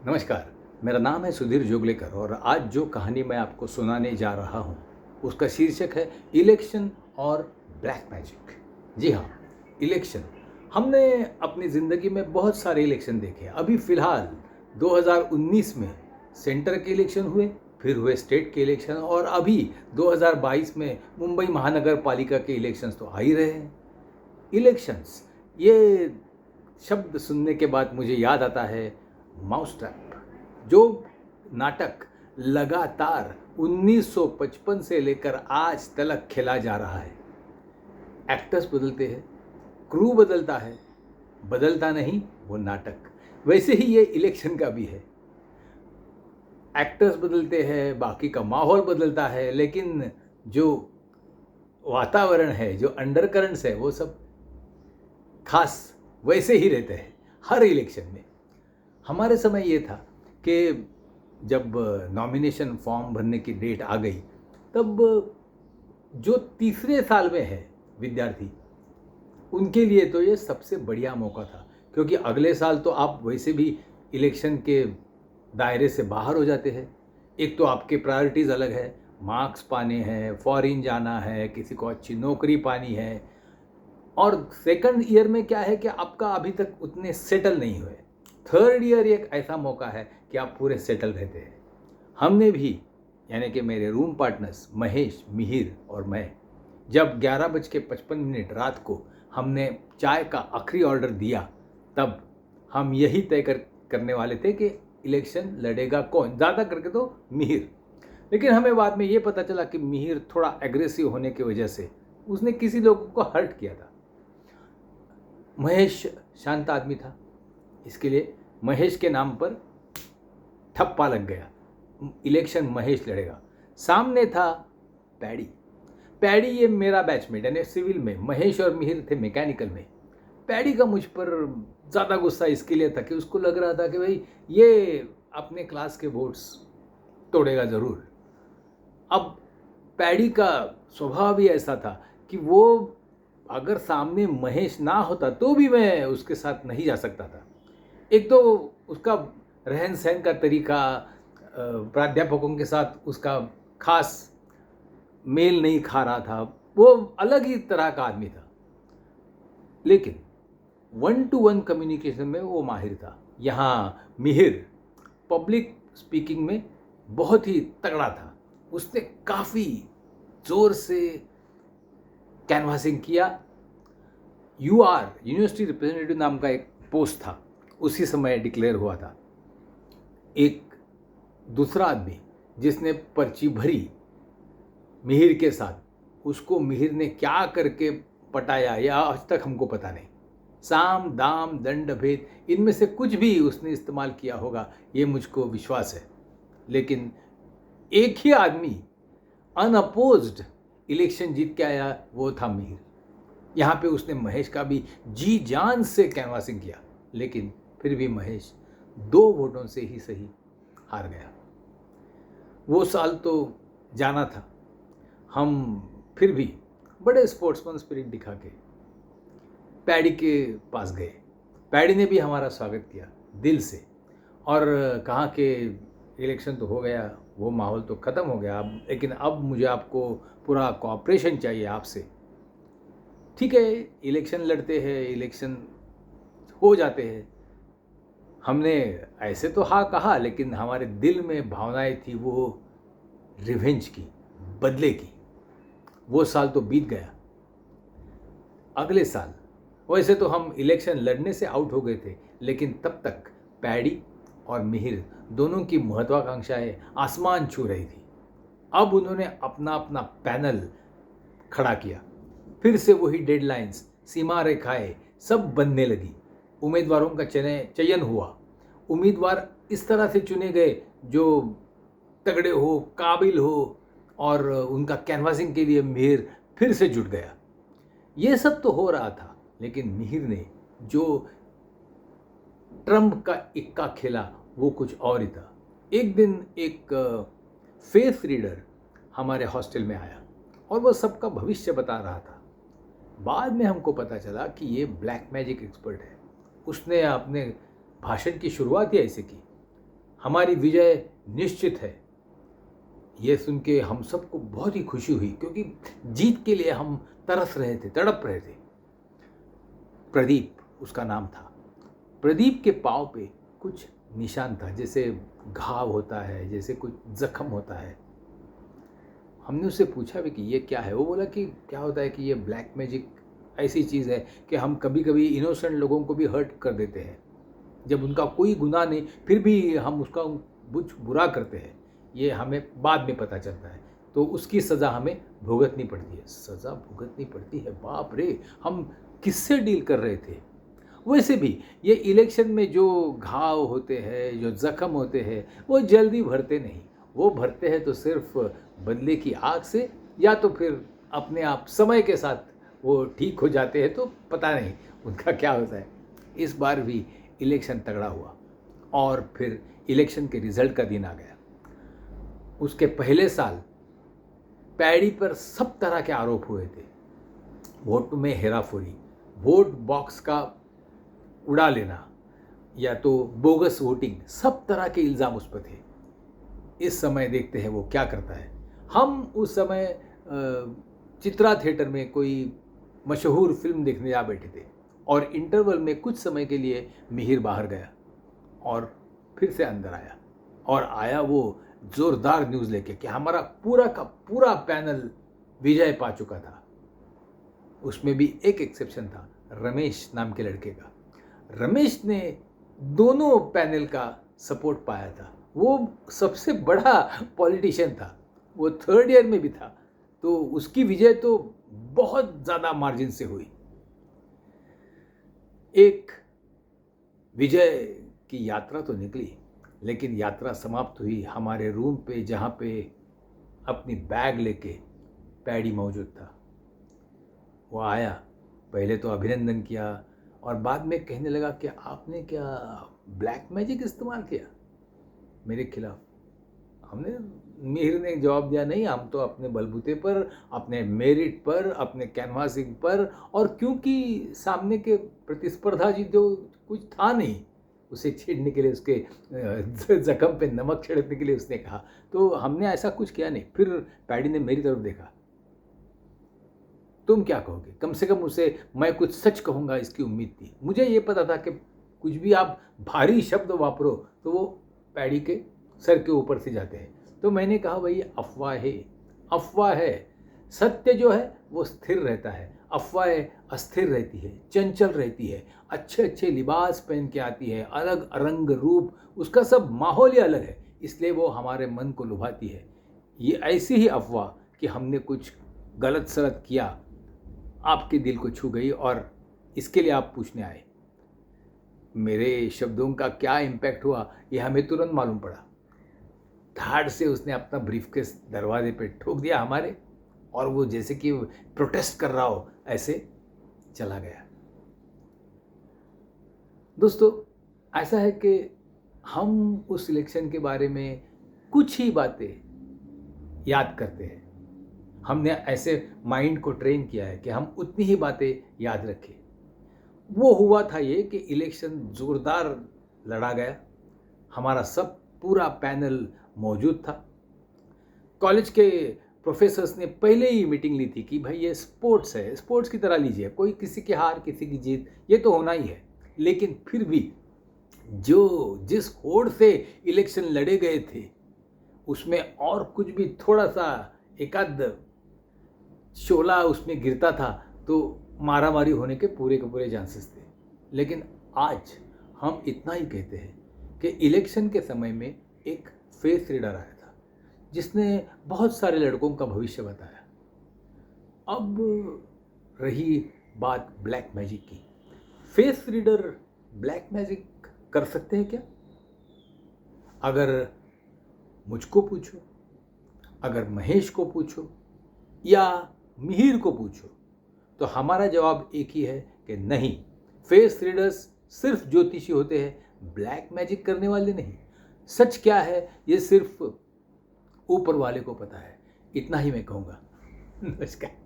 नमस्कार। मेरा नाम है सुधीर जोगलेकर और आज जो कहानी मैं आपको सुनाने जा रहा हूँ उसका शीर्षक है इलेक्शन और ब्लैक मैजिक। जी हाँ, इलेक्शन। हमने अपनी ज़िंदगी में बहुत सारे इलेक्शन देखे। अभी फ़िलहाल 2019 में सेंटर के इलेक्शन हुए, फिर हुए स्टेट के इलेक्शन और अभी 2022 में मुंबई महानगर पालिका के इलेक्शंस तो आ ही रहे हैं। इलेक्शंस, ये शब्द सुनने के बाद मुझे याद आता है माउस ट्रैप, जो नाटक लगातार 1955 से लेकर आज तक खेला जा रहा है। एक्टर्स बदलते हैं, क्रू बदलता है, बदलता नहीं वो नाटक। वैसे ही ये इलेक्शन का भी है। एक्टर्स बदलते हैं, बाकी का माहौल बदलता है, लेकिन जो वातावरण है, जो अंडरकरंट्स है, वो सब खास वैसे ही रहते हैं हर इलेक्शन में। हमारे समय ये था कि जब नॉमिनेशन फॉर्म भरने की डेट आ गई, तब जो तीसरे साल में है विद्यार्थी, उनके लिए तो ये सबसे बढ़िया मौका था, क्योंकि अगले साल तो आप वैसे भी इलेक्शन के दायरे से बाहर हो जाते हैं। एक तो आपके प्रायोरिटीज़ अलग है, मार्क्स पाने हैं, फॉरेन जाना है, किसी को अच्छी नौकरी पानी है, और सेकंड ईयर में क्या है कि आपका अभी तक उतने सेटल नहीं हुए। थर्ड ईयर एक ऐसा मौका है कि आप पूरे सेटल रहते हैं। हमने भी, यानी कि मेरे रूम पार्टनर्स महेश, मिहिर और मैं, जब 11:55 रात को हमने चाय का आखिरी ऑर्डर दिया, तब हम यही तय करने वाले थे कि इलेक्शन लड़ेगा कौन। ज़्यादा करके तो मिहिर, लेकिन हमें बाद में ये पता चला कि मिहिर थोड़ा एग्रेसिव होने की वजह से उसने किसी लोगों को हर्ट किया था। महेश शांत आदमी था, इसके लिए महेश के नाम पर ठप्पा लग गया। इलेक्शन महेश लड़ेगा। सामने था पैडी। पैडी ये मेरा बैचमेट, यानी सिविल में। महेश और मिहिर थे मैकेनिकल में। पैडी का मुझ पर ज़्यादा गुस्सा इसके लिए था कि उसको लग रहा था कि भाई ये अपने क्लास के वोट्स तोड़ेगा ज़रूर। अब पैडी का स्वभाव ही ऐसा था कि वो अगर सामने महेश ना होता तो भी मैं उसके साथ नहीं जा सकता था। एक तो उसका रहन सहन का तरीका, प्राध्यापकों के साथ उसका खास मेल नहीं खा रहा था, वो अलग ही तरह का आदमी था। लेकिन 1-to-1 कम्युनिकेशन में वो माहिर था। यहाँ मिहिर पब्लिक स्पीकिंग में बहुत ही तगड़ा था। उसने काफ़ी ज़ोर से कैनवासिंग किया। यूनिवर्सिटी रिप्रेजेंटेटिव नाम का एक पोस्ट था, उसी समय डिक्लेयर हुआ था। एक दूसरा आदमी जिसने पर्ची भरी मिहिर के साथ, उसको मिहिर ने क्या करके पटाया या आज तक हमको पता नहीं। साम दाम दंड भेद, इनमें से कुछ भी उसने इस्तेमाल किया होगा, ये मुझको विश्वास है। लेकिन एक ही आदमी अनअपोज्ड इलेक्शन जीत के आया, वो था मिहिर। यहाँ पे उसने महेश का भी जी जान से कैनवासिंग किया, लेकिन फिर भी महेश 2 वोटों से ही सही हार गया। वो साल तो जाना था। हम फिर भी बड़े स्पोर्ट्समैन स्पिरिट दिखा के पैडी के पास गए। पैडी ने भी हमारा स्वागत किया दिल से और कहा कि इलेक्शन तो हो गया, वो माहौल तो ख़त्म हो गया अब, लेकिन अब मुझे आपको पूरा कोऑपरेशन चाहिए आपसे। ठीक है, इलेक्शन लड़ते हैं, इलेक्शन हो जाते हैं। हमने ऐसे तो हाँ कहा, लेकिन हमारे दिल में भावनाएं थी वो रिवेंज की, बदले की। वो साल तो बीत गया। अगले साल वैसे तो हम इलेक्शन लड़ने से आउट हो गए थे, लेकिन तब तक पैडी और मिहिर दोनों की महत्वाकांक्षाएं आसमान छू रही थी। अब उन्होंने अपना अपना पैनल खड़ा किया। फिर से वही डेडलाइंस, सीमा रेखाएं सब बनने लगी। उम्मीदवारों का चयन हुआ। उम्मीदवार इस तरह से चुने गए जो तगड़े हो, काबिल हो, और उनका कैनवासिंग के लिए मिहिर फिर से जुट गया। ये सब तो हो रहा था, लेकिन मिहिर ने जो ट्रम्प का इक्का खेला वो कुछ और ही था। एक दिन एक फेस रीडर हमारे हॉस्टल में आया और वो सबका भविष्य बता रहा था। बाद में हमको पता चला कि ये ब्लैक मैजिक एक्सपर्ट है। उसने अपने भाषण की शुरुआत ही ऐसे की। हमारी विजय निश्चित है। ये सुन के हम सबको बहुत ही खुशी हुई, क्योंकि जीत के लिए हम तरस रहे थे, तड़प रहे थे। प्रदीप उसका नाम था। प्रदीप के पाँव पे कुछ निशान था, जैसे घाव होता है, जैसे कुछ जख्म होता है। हमने उससे पूछा भी कि ये क्या है। वो बोला कि क्या होता है कि ये ब्लैक मैजिक ऐसी चीज़ है कि हम कभी कभी इनोसेंट लोगों को भी हर्ट कर देते हैं, जब उनका कोई गुनाह नहीं, फिर भी हम उसका कुछ बुरा करते हैं। ये हमें बाद में पता चलता है, तो उसकी सज़ा हमें भुगतनी पड़ती है। सज़ा भुगतनी पड़ती है, बाप रे, हम किससे डील कर रहे थे। वैसे भी ये इलेक्शन में जो घाव होते हैं, जो ज़ख्म होते हैं, वो जल्दी भरते नहीं। वो भरते हैं तो सिर्फ बदले की आग से, या तो फिर अपने आप समय के साथ वो ठीक हो जाते हैं, तो पता नहीं उनका क्या होता है। इस बार भी इलेक्शन तगड़ा हुआ और फिर इलेक्शन के रिजल्ट का दिन आ गया। उसके पहले साल पैडी पर सब तरह के आरोप हुए थे। वोट में हेराफेरी, वोट बॉक्स का उड़ा लेना, या तो बोगस वोटिंग, सब तरह के इल्ज़ाम उस पर थे। इस समय देखते हैं वो क्या करता है। हम उस समय चित्रा थिएटर में कोई मशहूर फिल्म देखने जा बैठे थे, और इंटरवल में कुछ समय के लिए मिहिर बाहर गया और फिर से अंदर आया, और आया वो ज़ोरदार न्यूज़ लेके कि हमारा पूरा का पूरा पैनल विजय पा चुका था। उसमें भी एक एक्सेप्शन था, रमेश नाम के लड़के का। रमेश ने दोनों पैनल का सपोर्ट पाया था। वो सबसे बड़ा पॉलिटिशियन था, वो थर्ड ईयर में भी था, तो उसकी विजय तो बहुत ज़्यादा मार्जिन से हुई। एक विजय की यात्रा तो निकली, लेकिन यात्रा समाप्त हुई हमारे रूम पे, जहाँ पे अपनी बैग लेके पैडी मौजूद था। वो आया, पहले तो अभिनंदन किया, और बाद में कहने लगा कि आपने क्या ब्लैक मैजिक इस्तेमाल किया मेरे खिलाफ। हमने मिहिर ने जवाब दिया, नहीं, हम तो अपने बलबूते पर, अपने मेरिट पर, अपने कैनवासिंग पर, और क्योंकि सामने के प्रतिस्पर्धा जी जो कुछ था नहीं, उसे छेड़ने के लिए, उसके जख्म पे नमक छिड़कने के लिए उसने कहा, तो हमने ऐसा कुछ किया नहीं। फिर पैडी ने मेरी तरफ देखा, तुम क्या कहोगे? कम से कम उसे मैं कुछ सच कहूँगा इसकी उम्मीद थी। मुझे ये पता था कि कुछ भी आप भारी शब्द वापरो तो वो पैडी के सर के ऊपर से जाते हैं। तो मैंने कहा भाई अफवाह है, अफवाह है। सत्य जो है वो स्थिर रहता है, अफवाहें अस्थिर रहती है, चंचल रहती है, अच्छे अच्छे लिबास पहन के आती है, अलग रंग रूप, उसका सब माहौल ही अलग है, इसलिए वो हमारे मन को लुभाती है। ये ऐसी ही अफवाह कि हमने कुछ गलत सलत किया आपके दिल को छू गई, और इसके लिए आप पूछने आए। मेरे शब्दों का क्या इम्पैक्ट हुआ ये हमें तुरंत मालूम पड़ा। धाड़ से उसने अपना ब्रीफकेस दरवाजे पे ठोक दिया हमारे, और वो जैसे कि प्रोटेस्ट कर रहा हो ऐसे चला गया। दोस्तों, ऐसा है कि हम उस इलेक्शन के बारे में कुछ ही बातें याद करते हैं। हमने ऐसे माइंड को ट्रेन किया है कि हम उतनी ही बातें याद रखें। वो हुआ था ये कि इलेक्शन ज़ोरदार लड़ा गया, हमारा सब पूरा पैनल मौजूद था। कॉलेज के प्रोफेसर्स ने पहले ही मीटिंग ली थी कि भाई ये स्पोर्ट्स है, स्पोर्ट्स की तरह लीजिए, कोई किसी की हार किसी की जीत ये तो होना ही है। लेकिन फिर भी जिस होड़ से इलेक्शन लड़े गए थे उसमें और कुछ भी थोड़ा सा एकाध शोला उसमें गिरता था तो मारामारी होने के पूरे चांसेस थे। लेकिन आज हम इतना ही कहते हैं कि इलेक्शन के समय में एक फेस रीडर आया था जिसने बहुत सारे लड़कों का भविष्य बताया। अब रही बात ब्लैक मैजिक की। फेस रीडर ब्लैक मैजिक कर सकते हैं क्या? अगर मुझको पूछो, अगर महेश को पूछो या मिहिर को पूछो तो हमारा जवाब एक ही है कि नहीं, फेस रीडर्स सिर्फ ज्योतिषी होते हैं, ब्लैक मैजिक करने वाले नहीं। सच क्या है ये सिर्फ ऊपर वाले को पता है। इतना ही मैं कहूँगा। नमस्कार।